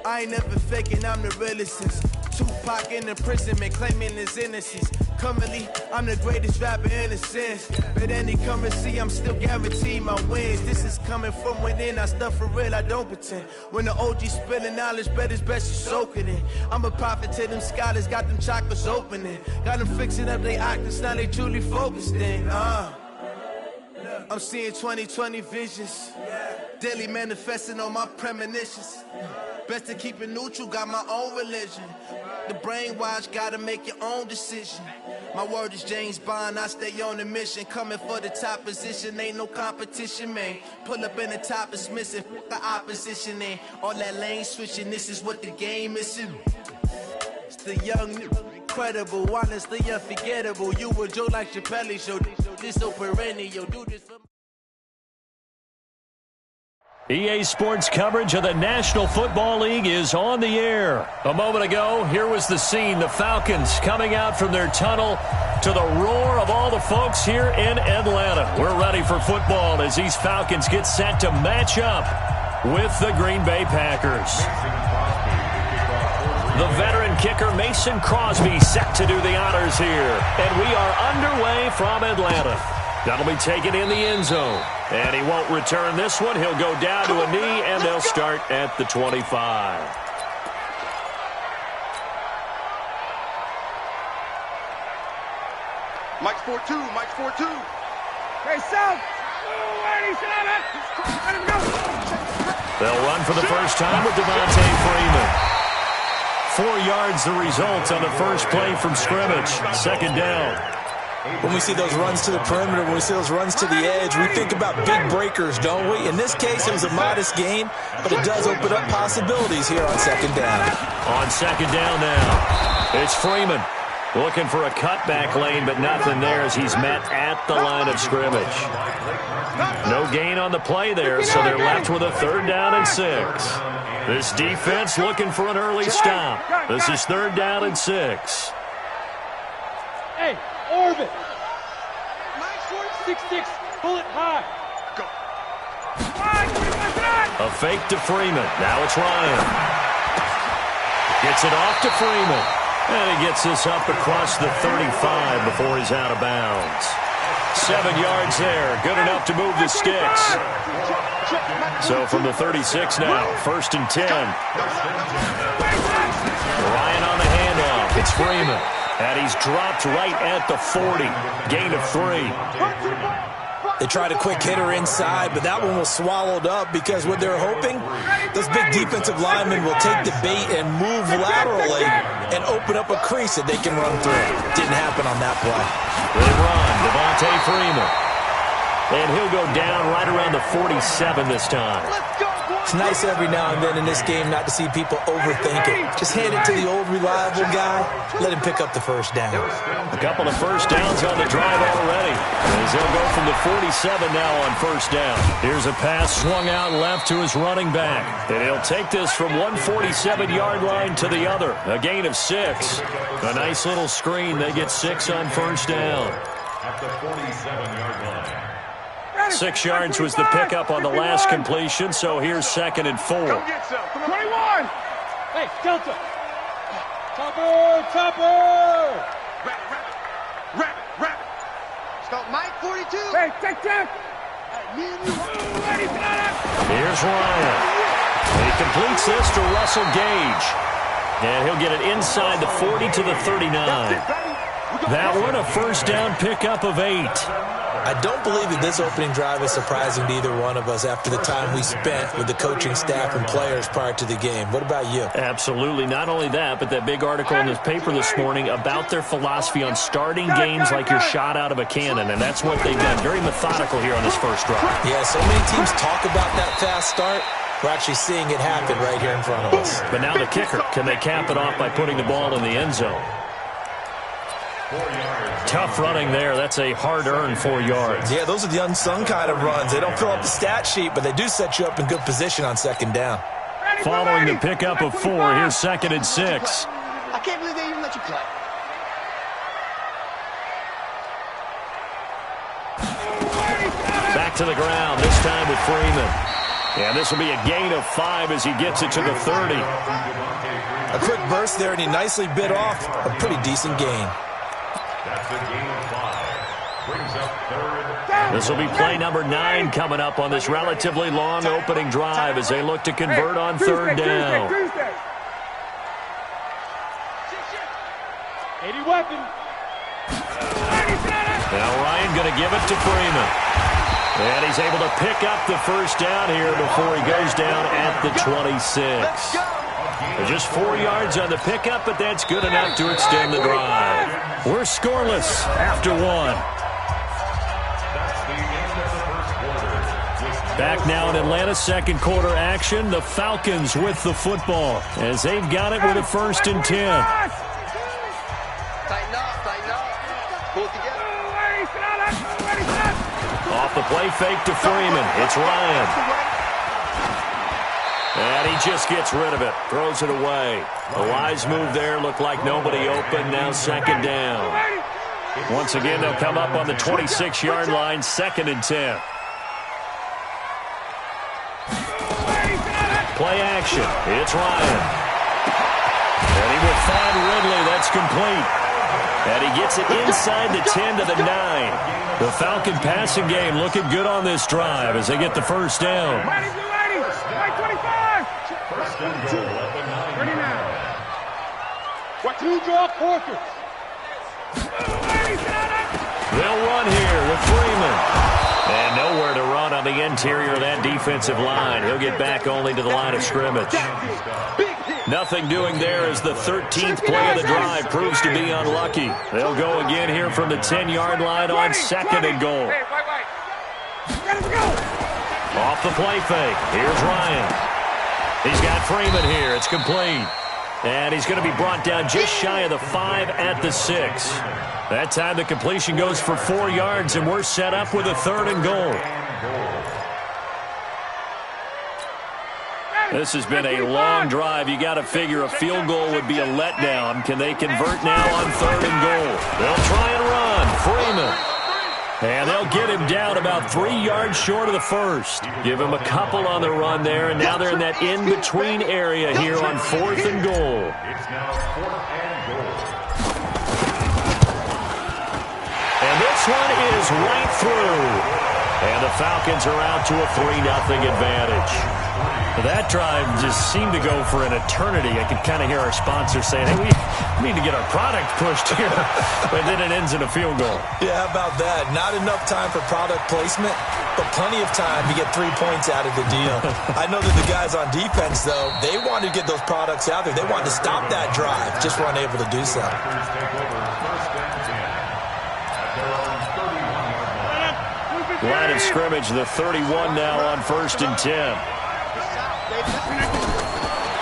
I ain't never faking, I'm the realest since Tupac in imprisonment, claiming his innocence. Currently, I'm the greatest rapper in a sense. But any currency, I'm still guaranteed my wins. This is coming from within, I stuff for real, I don't pretend. When the OG spilling knowledge, bet it's best you soak it in. I'm a prophet to them scholars, got them chakras opening. Got them fixing up they octaves, now they truly focused in. I'm seeing 2020 visions. Daily manifesting on my premonitions. Best to keep it neutral, got my own religion. The brainwash, gotta make your own decision. My word is James Bond, I stay on the mission. Coming for the top position, ain't no competition, man. Pull up in the top is missing, the opposition in. All that lane switching, this is what the game is. It's the young, incredible, honestly unforgettable. You a Joe like Chappelle show, this so perennial, do this for EA Sports coverage of the National Football League is on the air. A moment ago, here was the scene. The Falcons coming out from their tunnel to the roar of all the folks here in Atlanta. We're ready for football as these Falcons get set to match up with the Green Bay Packers. The veteran kicker Mason Crosby set to do the honors here. And we are underway from Atlanta. That'll be taken in the end zone. And he won't return this one. He'll go down to a knee, and they'll start at the 25. Mike's 4-2. Mike's 4-2. Hey, South. Let him go. They'll run for the first time with Devontae Freeman. 4 yards the result on the first play from scrimmage. Second down. When we see those runs to the perimeter, when we see those runs to the edge, we think about big breakers, don't we? In this case, it was a modest gain, but it does open up possibilities here on second down. On second down now, it's Freeman looking for a cutback lane, but nothing there as he's met at the line of scrimmage. No gain on the play there, so they're left with a third down and 6. This defense looking for an early stop. This is third down and 6. Hey, Orbit. 6'6", pull it high. Go. A fake to Freeman. Now it's Ryan. Gets it off to Freeman. And he gets this up across the 35 before he's out of bounds. 7 yards there. Good enough to move the sticks. So from the 36 now, first and 10. Ryan on the handoff. It's Freeman. And he's dropped right at the 40. Gain of 3. They tried a quick hitter inside, but that one was swallowed up because what they're hoping, those big defensive linemen will take the bait and move laterally and open up a crease that they can run through. Didn't happen on that play. They run. Devontae Freeman. And he'll go down right around the 47 this time. It's nice every now and then in this game not to see people overthink it. Just hand it to the old reliable guy. Let him pick up the first down. A couple of first downs on the drive already. As they'll go from the 47 now on first down. Here's a pass swung out left to his running back. And he'll take this from one 47-yard line to the other. A gain of 6. A nice little screen. They get 6 on first down. At the 47-yard line. 6 yards was the pickup on the last completion, so here's second and 4. Come get some. 21. Hey, Delta. Topper. Rabbit. Stop Mike 42. Hey, take that. Here's Ryan. He completes this to Russell Gage. And he'll get it inside the 40 to the 39. That one a first down pickup of 8. I don't believe that this opening drive is surprising to either one of us after the time we spent with the coaching staff and players prior to the game. What about you? Absolutely. Not only that, but that big article in the paper this morning about their philosophy on starting games like you're shot out of a cannon, and that's what they've done. Very methodical here on this first drive. Yeah, so many teams talk about that fast start. We're actually seeing it happen right here in front of us. But now the kicker. Can they cap it off by putting the ball in the end zone? Tough running there. That's a hard-earned 4 yards. Yeah, those are the unsung kind of runs. They don't fill up the stat sheet, but they do set you up in good position on second down. Following the pickup of 4, here's second and 6. I can't believe they even let you play. Back to the ground, this time with Freeman. And this will be a gain of 5 as he gets it to the 30. A quick burst there, and he nicely bit off a pretty decent gain. That's a gain of 5. Brings up third. This will be play number 9 coming up on this relatively long opening drive as they look to convert on third down. 80 weapon. Now Ryan going to give it to Freeman. And he's able to pick up the first down here before he goes down at the 26. Just 4 yards on the pickup, but that's good enough to extend the drive. We're scoreless after 1. That's the end of the first quarter. Back now in Atlanta's second quarter action. The Falcons with the football as they've got it with a 1st and 10. Tighten up, tighten up. Pull it together. Off the play fake to Freeman. It's Ryan. And he just gets rid of it. Throws it away. A wise move there. Looked like nobody open. Now 2nd down. Once again, they'll come up on the 26-yard line. 2nd and 10. Play action. It's Ryan. And he will find Ridley. That's complete. And he gets it inside the 10 to the 9. The Falcon passing game looking good on this drive as they get the first down. Ready, 25. First and goal at the 9. 39. What 2 draw quarters? They'll run here with Freeman. And nowhere to run on the interior of that defensive line. He'll get back only to the line of scrimmage. Nothing doing there as the 13th play of the drive proves to be unlucky. They'll go again here from the 10-yard line on 2nd and goal. Off the play fake. Here's Ryan. He's got Freeman here. It's complete. And he's going to be brought down just shy of the 5 at the 6. That time the completion goes for 4 yards, and we're set up with a 3rd and goal. This has been a long drive. You got to figure a field goal would be a letdown. Can they convert now on 3rd and goal? They'll try and run. Freeman. And they'll get him down about 3 yards short of the 1st. Give him a couple on the run there, and now they're in that in-between area here on 4th and goal. It's now 4th and goal. And this one is right through. And the Falcons are out to a 3-0 advantage. That drive just seemed to go for an eternity. I could kind of hear our sponsor saying, hey, we need to get our product pushed here. But then it ends in a field goal. Yeah, how about that? Not enough time for product placement, but plenty of time to get 3 points out of the deal. I know that the guys on defense, though, they wanted to get those products out there. They wanted to stop that drive, just weren't able to do so. Line of scrimmage, the 31 now on 1st and 10.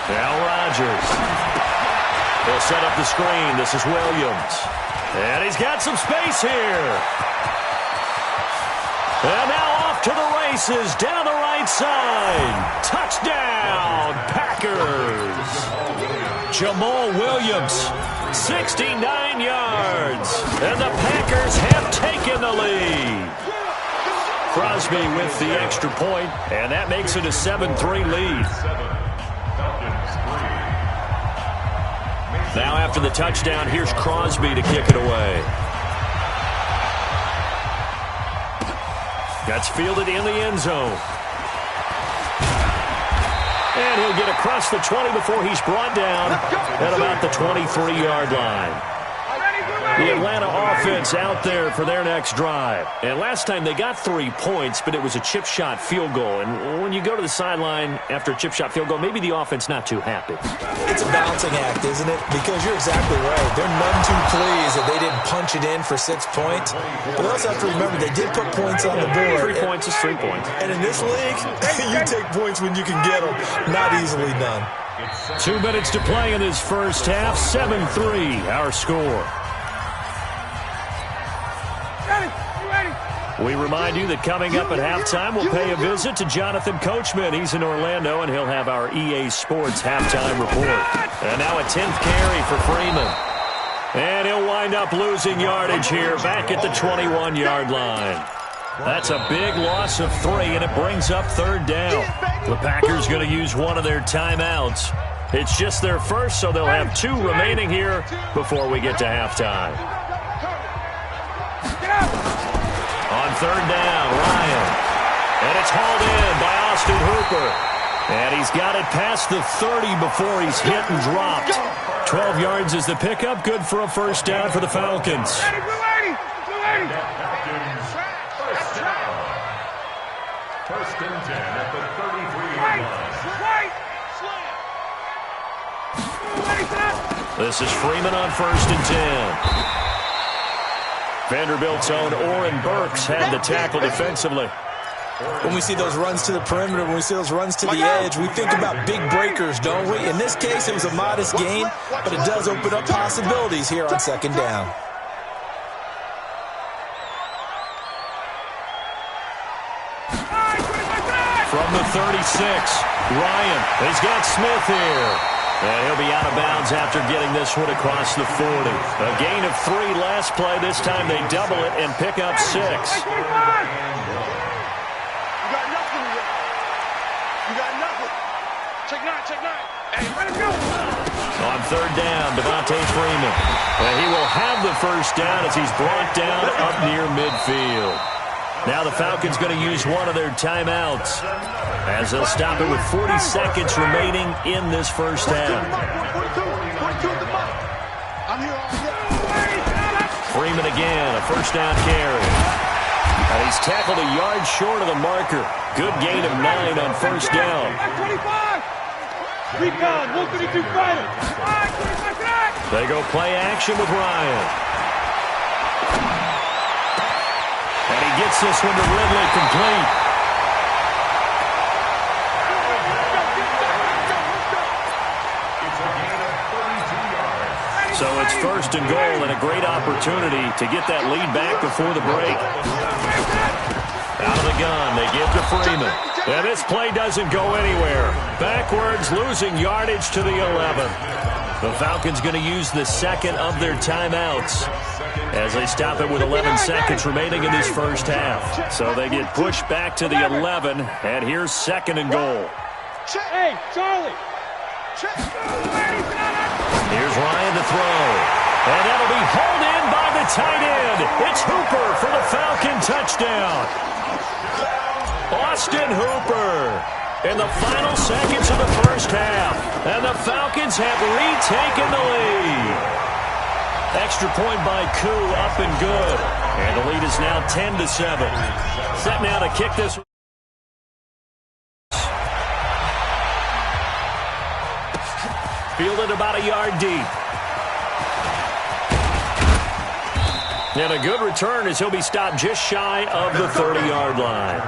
Now Rodgers. He'll set up the screen. This is Williams. And he's got some space here. And now off to the races down the right side. Touchdown, Packers. Jamal Williams, 69 yards. And the Packers have taken the lead. Crosby with the extra point, and that makes it a 7-3 lead. Now after the touchdown, here's Crosby to kick it away. That's fielded in the end zone. And he'll get across the 20 before he's brought down at about the 23-yard line. The Atlanta offense out there for their next drive. And last time they got 3 points, but it was a chip shot field goal. And when you go to the sideline after a chip shot field goal, maybe the offense not too happy. It's a balancing act, isn't it? Because you're exactly right. They're none too pleased that they didn't punch it in for 6 points. But we also have to remember they did put points on the board. 3 points is 3 points. And in this league, you take points when you can get them. Not easily done. 2 minutes to play in this first half. 7-3 our score. We remind you that coming up at halftime, we'll pay a visit to Jonathan Coachman. He's in Orlando, and he'll have our EA Sports halftime report. And now a 10th carry for Freeman. And he'll wind up losing yardage here back at the 21-yard line. That's a big loss of 3, and it brings up 3rd down. The Packers going to use one of their timeouts. It's just their first, so they'll have 2 remaining here before we get to halftime. On 3rd down, Ryan. And it's hauled in by Austin Hooper. And he's got it past the 30 before he's hit and dropped. 12 yards is the pickup. Good for a first down for the Falcons. First and 10 at the 33-yard line. This is Freeman on 1st and 10. Vanderbilt's own Oren Burks had the tackle defensively. When we see those runs to the perimeter, when we see those runs to the edge, we think about big breakers, don't we? In this case, it was a modest gain, but it does open up possibilities here on 2nd down. From the 36, Ryan. He's got Smith here. And he'll be out of bounds after getting this one across the 40. A gain of 3 last play. This time they double it and pick up 6. On 3rd down, Devontae Freeman. And he will have the first down as he's brought down up near midfield. Now the Falcons going to use one of their timeouts as they'll stop it with 40 seconds remaining in this first half. Freeman again, a first down carry. And he's tackled a yard short of the marker. Good gain of 9 on first down. They go play action with Ryan. And he gets this one to Ridley complete. So it's 1st and goal and a great opportunity to get that lead back before the break. Out of the gun, they give to Freeman. And this play doesn't go anywhere. Backwards, losing yardage to the 11. The Falcons going to use the second of their timeouts as they stop it with 11 seconds remaining in this first half. So they get pushed back to the 11, and here's 2nd and goal. Hey, Charlie. Here's Ryan to throw. And that'll be hauled in by the tight end. It's Hooper for the Falcon touchdown. Austin Hooper in the final seconds of the first half. And the Falcons have retaken the lead. Extra point by Koo, up and good. And the lead is now 10-7. Set now to kick this. Fielded about a yard deep. And a good return as he'll be stopped just shy of the 30-yard line.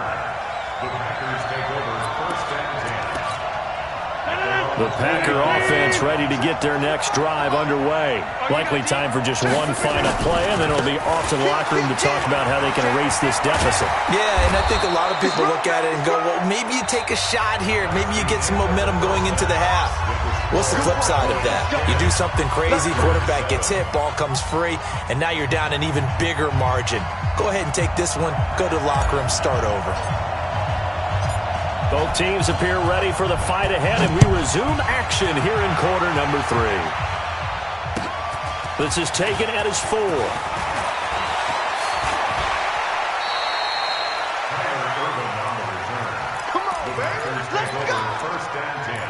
The Packer offense ready to get their next drive underway. Likely time for just one final play, and then it'll be off to the locker room to talk about how they can erase this deficit. Yeah, and I think a lot of people look at it and go, well, maybe you take a shot here. Maybe you get some momentum going into the half. What's the flip side of that? You do something crazy, quarterback gets hit, ball comes free, and now you're down an even bigger margin. Go ahead and take this one, go to the locker room, start over. Both teams appear ready for the fight ahead, and we resume action here in quarter number 3. This is taken at his 4. Come on, baby. Let's go. First and 10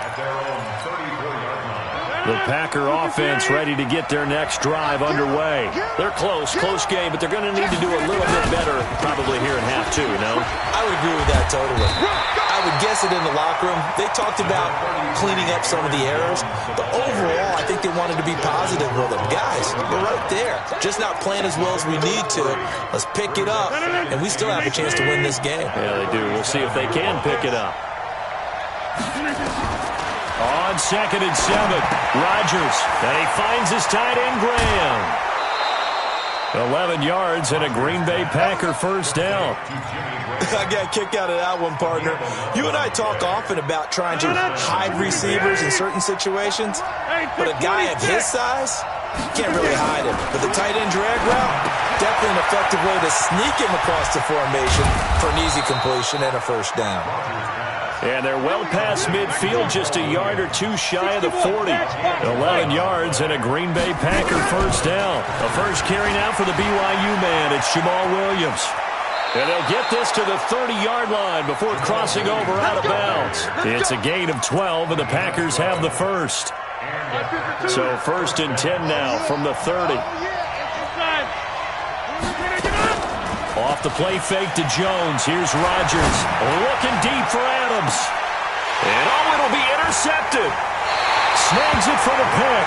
at their own 34-yard line. The Packer offense ready to get their next drive underway. They're close game, but they're going to need to do a little bit better probably here in half 2, no? I would agree with that totally. I would guess it in the locker room. They talked about cleaning up some of the errors, but overall, I think they wanted to be positive with them. Guys, we're right there. Just not playing as well as we need to. Let's pick it up, and we still have a chance to win this game. Yeah, they do. We'll see if they can pick it up. On 2nd and 7, Rodgers, and he finds his tight end, Graham. 11 yards and a Green Bay Packer first down. I got a kick out of that one, partner. You and I talk often about trying to hide receivers in certain situations, but a guy of his size, Can't really hide him. But the tight end drag route, definitely an effective way to sneak him across the formation for an easy completion and a first down. And they're well past midfield, just a yard or two shy of the 40. 11 yards and a Green Bay Packer first down. The first carry now for the BYU man. It's Jamal Williams. And they'll get this to the 30-yard line before crossing over out of bounds. It's a gain of 12, and the Packers have the first. So first and 10 now from the 30. Off the play fake to Jones. Here's Rodgers. Looking deep for Adams. And it'll be intercepted. Snags it for the pick.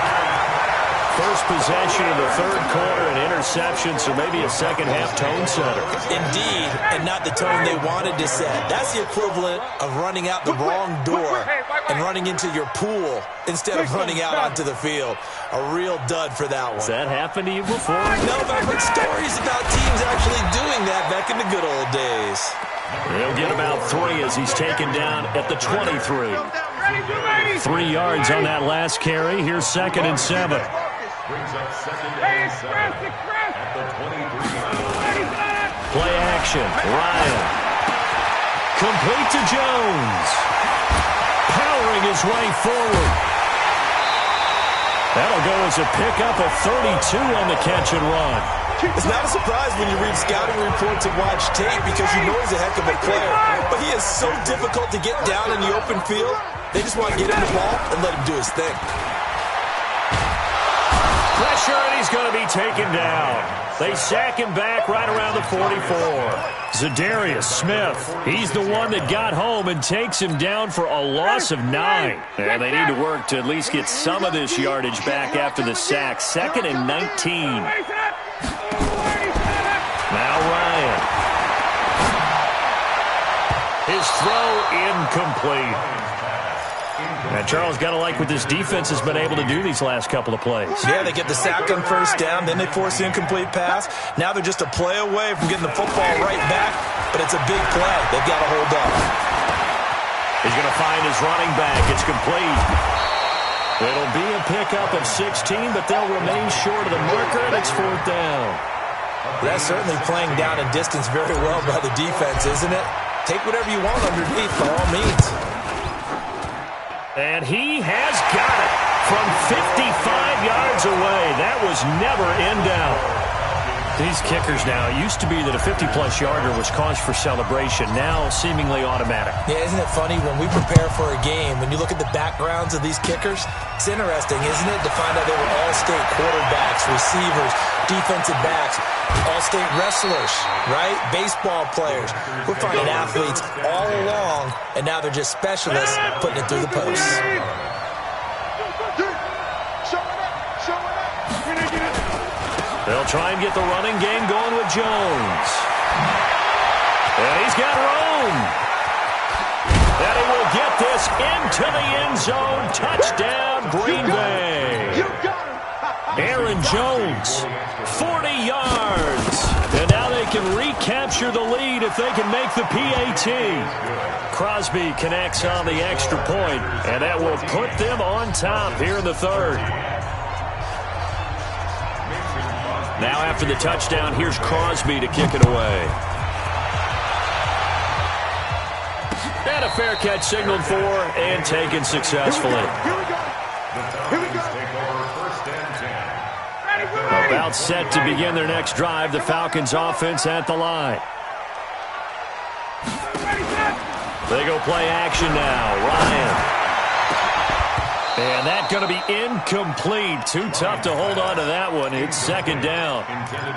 First possession of the third quarter, an interception, so maybe a second-half tone setter. Indeed, and not the tone they wanted to set. That's the equivalent of running out the wrong door and running into your pool instead of running out onto the field. A real dud for that one. Has that happened to you before? No, but I've heard stories about teams actually doing that back in the good old days. He'll get about 3 as he's taken down at the 23. 3 yards on that last carry. Here's second and 7. Brings up second and 7 at the 23. Play action. Ryan. Complete to Jones. Powering his way forward. That'll go as a pickup of 32 on the catch and run. It's not a surprise when you read scouting reports and watch tape because you know he's a heck of a player. But he is so difficult to get down in the open field. They just want to get him the ball and let him do his thing. Pressure, and he's going to be taken down. They sack him back right around the 44. Zadarius Smith, he's the one that got home and takes him down for a loss of 9. And they need to work to at least get some of this yardage back after the sack. Second and 19. Now Ryan. His throw incomplete. And Charles, got to like what this defense has been able to do these last couple of plays. Yeah, they get the sack on first down, then they force the incomplete pass. Now they're just a play away from getting the football right back, but it's a big play. They've got to hold up. He's going to find his running back. It's complete. It'll be a pickup of 16, but they'll remain short of the marker, and it's fourth down. That's certainly playing down in distance very well by the defense, isn't it? Take whatever you want underneath, by all means. And he has got it from 55 yards away. That was never in doubt. These kickers now, it used to be that a 50-plus yarder was cause for celebration. Now seemingly automatic. Yeah, isn't it funny when we prepare for a game, when you look at the backgrounds of these kickers, it's interesting, isn't it, to find out they were all-state quarterbacks, receivers, defensive backs, all-state wrestlers, right? Baseball players. We're finding athletes all along, and now they're just specialists putting it through the posts. They'll try and get the running game going with Jones. And he's got room. And he will get this into the end zone. Touchdown, Green Bay. Aaron Jones, 40 yards. And now they can recapture the lead if they can make the PAT. Crosby connects on the extra point, and that will put them on top here in the third. Now after the touchdown, here's Crosby to kick it away. And a fair catch signaled for and taken successfully. About set to begin their next drive, the Falcons offense at the line. They go play action now. Ryan. And that's going to be incomplete. Too tough to hold on to that one. It's second down.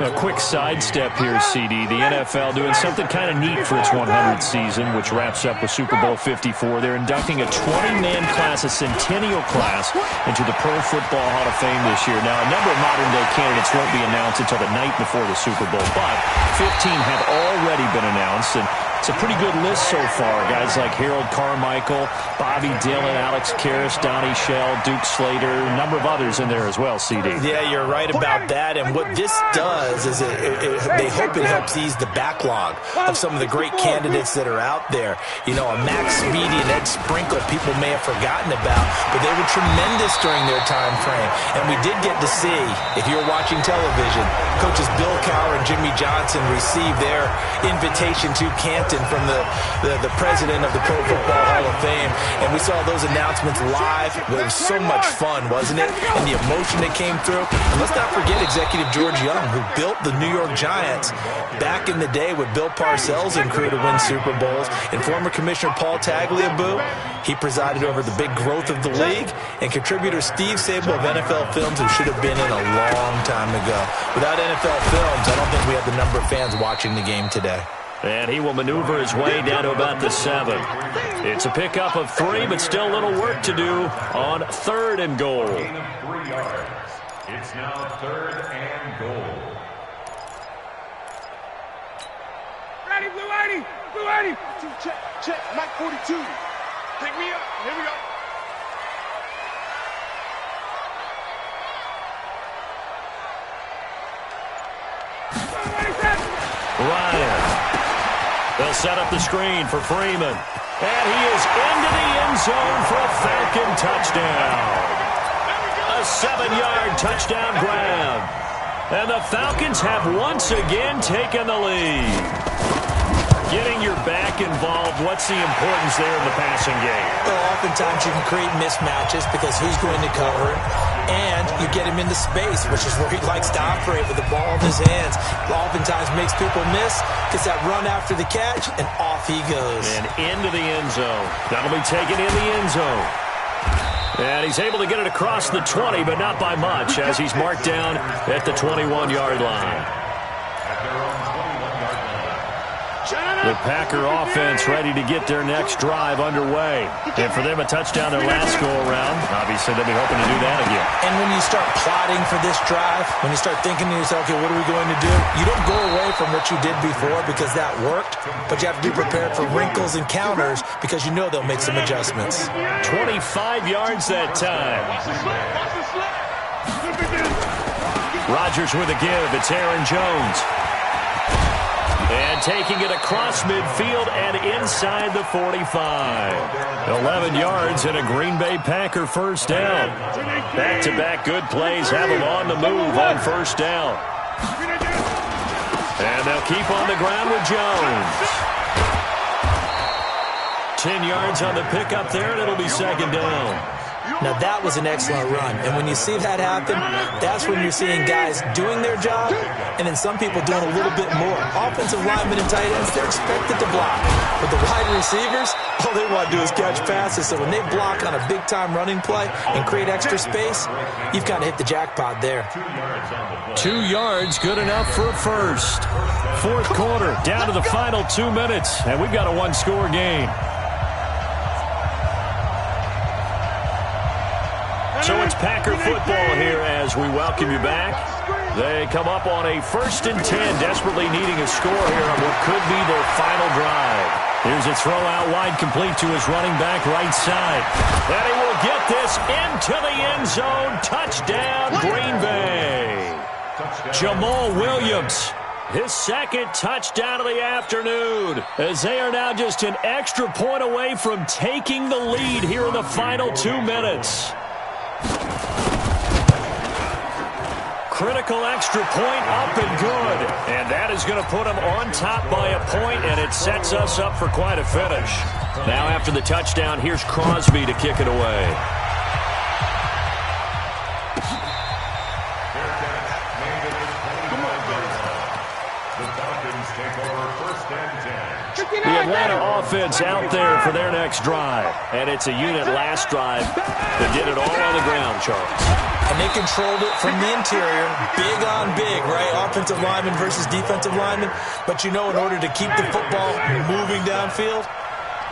A quick sidestep here, CD. The NFL doing something kind of neat for its 100th season, which wraps up with Super Bowl 54. They're inducting a 20-man class, a centennial class, into the Pro Football Hall of Fame this year. Now, a number of modern-day candidates won't be announced until the night before the Super Bowl, but 15 have already been announced, and It's a pretty good list so far. Guys like Harold Carmichael, Bobby Dillon, Alex Karras, Donnie Shell, Duke Slater, a number of others in there as well, CD. Yeah, you're right about that. And what this does is they hope it helps ease the backlog of some of the great candidates that are out there. You know, a Max Speedy and Ed Sprinkle people may have forgotten about, but they were tremendous during their time frame. And we did get to see, if you're watching television, coaches Bill Cowher and Jimmy Johnson receive their invitation to Canton from the president of the Pro Football Hall of Fame. And we saw those announcements live. It was so much fun, wasn't it? And the emotion that came through. And let's not forget Executive George Young, who built the New York Giants back in the day with Bill Parcells and crew to win Super Bowls. And former Commissioner Paul Tagliabue, he presided over the big growth of the league. And contributor Steve Sable of NFL Films, who should have been in a long time ago. Without NFL Films, I don't think we have the number of fans watching the game today. And he will maneuver his way down to about the 7. It's a pickup of 3, but still a little work to do on 3rd and goal. Gain of 3 yards. It's now 3rd and goal. Ready, Blue 80! Blue 80! Check, Mike 42. Pick me up. Here we go. Ryan. They'll set up the screen for Freeman. And he is into the end zone for a Falcon touchdown. A 7-yard touchdown grab. And the Falcons have once again taken the lead. Getting your back involved, what's the importance there in the passing game? Well, oftentimes you can create mismatches because who's going to cover it? And you get him into space, which is where he likes to operate with the ball in his hands. Oftentimes makes people miss, gets that run after the catch, and off he goes. And into the end zone. That'll be taken in the end zone. And he's able to get it across the 20, but not by much, as he's marked down at the 21-yard line. The Packer offense ready to get their next drive underway. And for them, a touchdown their last go-around. Obviously, they'll be hoping to do that again. And when you start plotting for this drive, when you start thinking to yourself, okay, what are we going to do? You don't go away from what you did before because that worked, but you have to be prepared for wrinkles and counters because you know they'll make some adjustments. 25 yards that time. Rodgers with a give. It's Aaron Jones. And taking it across midfield and inside the 45. 11 yards and a Green Bay Packer first down. Back-to-back good plays have them on the move on first down. And they'll keep on the ground with Jones. 10 yards on the pickup there, and it'll be second down. Now, that was an excellent run. And when you see that happen, that's when you're seeing guys doing their job and then some people doing a little bit more. Offensive linemen and tight ends, they're expected to block. But the wide receivers, all they want to do is catch passes. So when they block on a big-time running play and create extra space, you've kind of hit the jackpot there. 2 yards, good enough for a first. Fourth quarter, down to the final 2 minutes, and we've got a one-score game. So it's Packer football here as we welcome you back. They come up on a 1st and 10, desperately needing a score here on what could be their final drive. Here's a throw out wide, complete to his running back right side. And he will get this into the end zone. Touchdown, Green Bay. Jamal Williams, his second touchdown of the afternoon, as they are now just an extra point away from taking the lead here in the final 2 minutes. Critical extra point up and good. And that is going to put them on top by a point, and it sets us up for quite a finish. Now after the touchdown, here's Crosby to kick it away. The Atlanta offense out there for their next drive. And it's a unit last drive that did it all on the ground, Charles. And they controlled it from the interior, big on big, right? Offensive lineman versus defensive lineman. But you know, in order to keep the football moving downfield,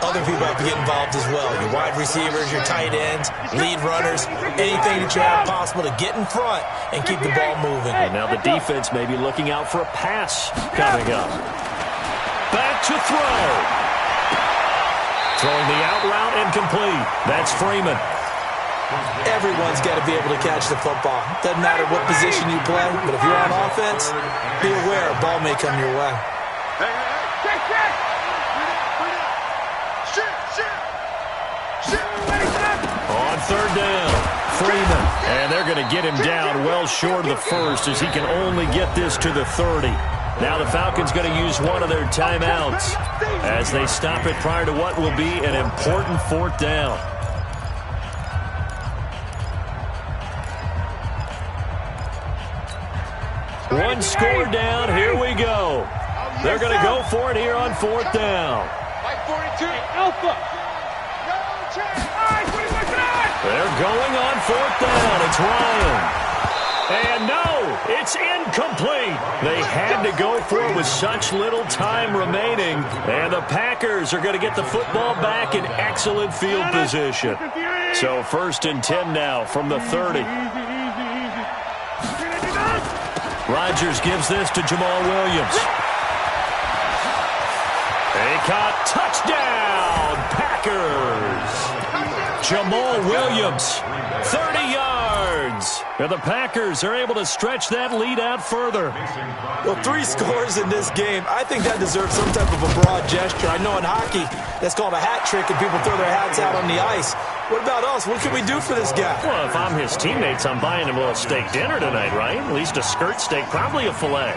other people have to get involved as well. Your wide receivers, your tight ends, lead runners, anything that you have possible to get in front and keep the ball moving. And now the defense may be looking out for a pass coming up. Back to throw. Throwing the out route and complete. That's Freeman. Everyone's got to be able to catch the football. Doesn't matter what position you play, but if you're on offense, be aware a ball may come your way. Hey, hey, check. Shoot. On third down, Freeman. And they're going to get him down well short of the first as he can only get this to the 30. Now the Falcons going to use one of their timeouts as they stop it prior to what will be an important fourth down. One score down. Here we go. They're going to go for it here on fourth down. Alpha. They're going on fourth down. It's Ryan. And no, it's incomplete. They had to go for it with such little time remaining. And the Packers are going to get the football back in excellent field position. So 1st and 10 now from the 30. Rodgers gives this to Jamal Williams. They caught touchdown, Packers. Jamal Williams, 30 yards. And the Packers are able to stretch that lead out further. Well, 3 scores in this game. I think that deserves some type of a broad gesture. I know in hockey, that's called a hat trick, and people throw their hats out on the ice. What about us? What can we do for this guy? Well, if I'm his teammates, I'm buying him a little steak dinner tonight, right? At least a skirt steak, probably a filet.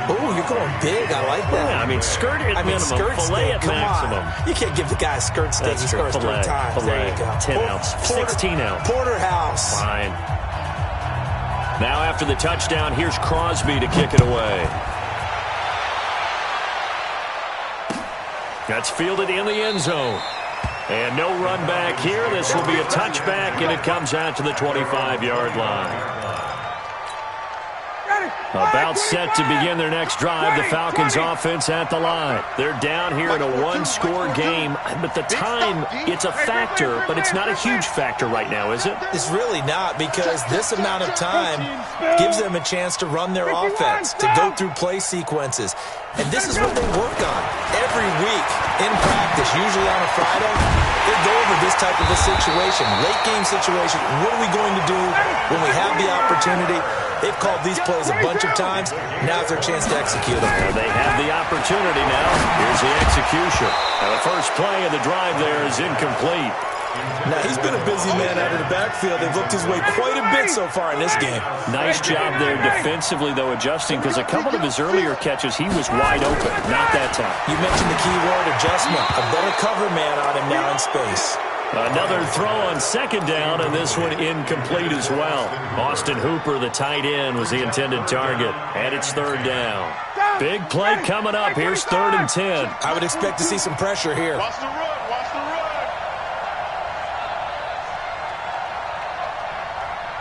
Oh, you're going big. I like that. Yeah, I mean, skirt at minimum, skirt filet steak, at maximum. On. You can't give the guy a skirt steak. He scores 3 times. There you go. 10 ounce, 16 ounce. Porterhouse. Fine. Now after the touchdown, here's Crosby to kick it away. That's fielded in the end zone. And no run back here. This will be a touchback, and it comes out to the 25-yard line. About set to begin their next drive. The Falcons offense at the line. They're down here in a 1-score game. But the time, it's a factor, but it's not a huge factor right now, is it? It's really not, because this amount of time gives them a chance to run their offense, to go through play sequences. And this is what they work on every week in practice, usually on a Friday. They go over this type of a situation, late game situation. What are we going to do when we have the opportunity? They've called these plays a bunch of times. Now's their chance to execute them. Well, they have the opportunity now. Here's the execution. And the first play of the drive there is incomplete. Now, he's been a busy man out of the backfield. They've looked his way quite a bit so far in this game. Nice job there defensively, though, adjusting, because a couple of his earlier catches, he was wide open. Not that time. You mentioned the key word, adjustment. A better cover man on him now in space. Another throw on second down, and this one incomplete as well. Austin Hooper, the tight end, was the intended target, and it's third down. Big play coming up. Here's 3rd and 10. I would expect to see some pressure here. Watch the run.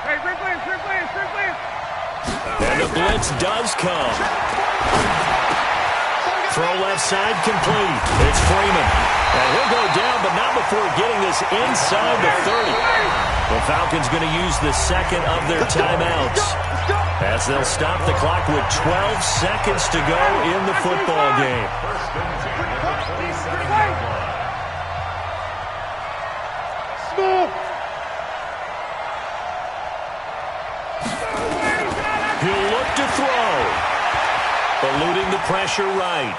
Hey, straight play. And the blitz does come. Throw left side complete. It's Freeman. And he'll go down, but not before getting this inside the 30. The Falcons going to use the second of their timeouts as they'll stop the clock with 12 seconds to go in the football game. He'll look to throw. Eluding the pressure right.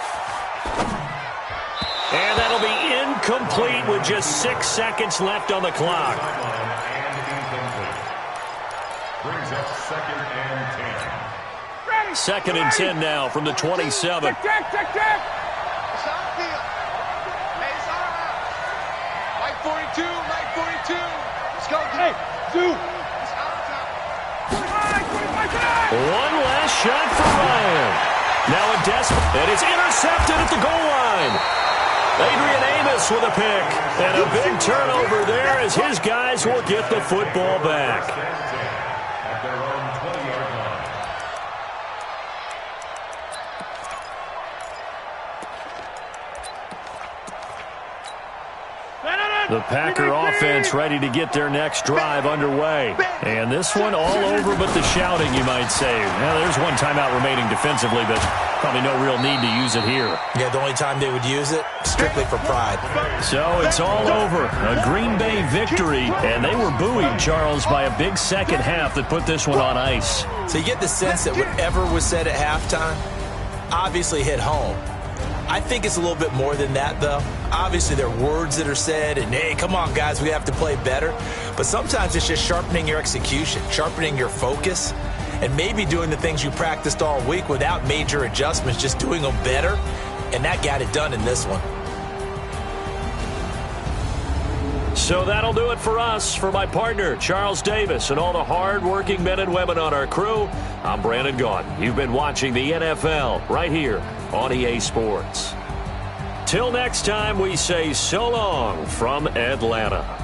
And that'll be incomplete with just 6 seconds left on the clock. Brings up 2nd and 10. 2nd and 10 now from the 27. Check. Mike 42. Let's go. Hey, Zoo. One last shot for Ryan. Now a desperate, and it's intercepted at the goal line. Adrian Amos with a pick, and a big turnover there as his guys will get the football back. At their own 20-yard line. The Packer offense ready to get their next drive underway. And this one all over but the shouting, you might say. Now, there's one timeout remaining defensively, but probably no real need to use it here. Yeah, the only time they would use it, strictly for pride. So it's all over. A Green Bay victory, and they were buoyed, Charles, by a big second half that put this one on ice. So you get the sense that whatever was said at halftime obviously hit home. I think it's a little bit more than that, though. Obviously, there are words that are said, and, hey, come on, guys, we have to play better. But sometimes it's just sharpening your execution, sharpening your focus, and maybe doing the things you practiced all week without major adjustments, just doing them better, and that got it done in this one. So that'll do it for us. For my partner, Charles Davis, and all the hard-working men and women on our crew, I'm Brandon Gaudin. You've been watching the NFL right here on EA Sports. Till next time, we say so long from Atlanta.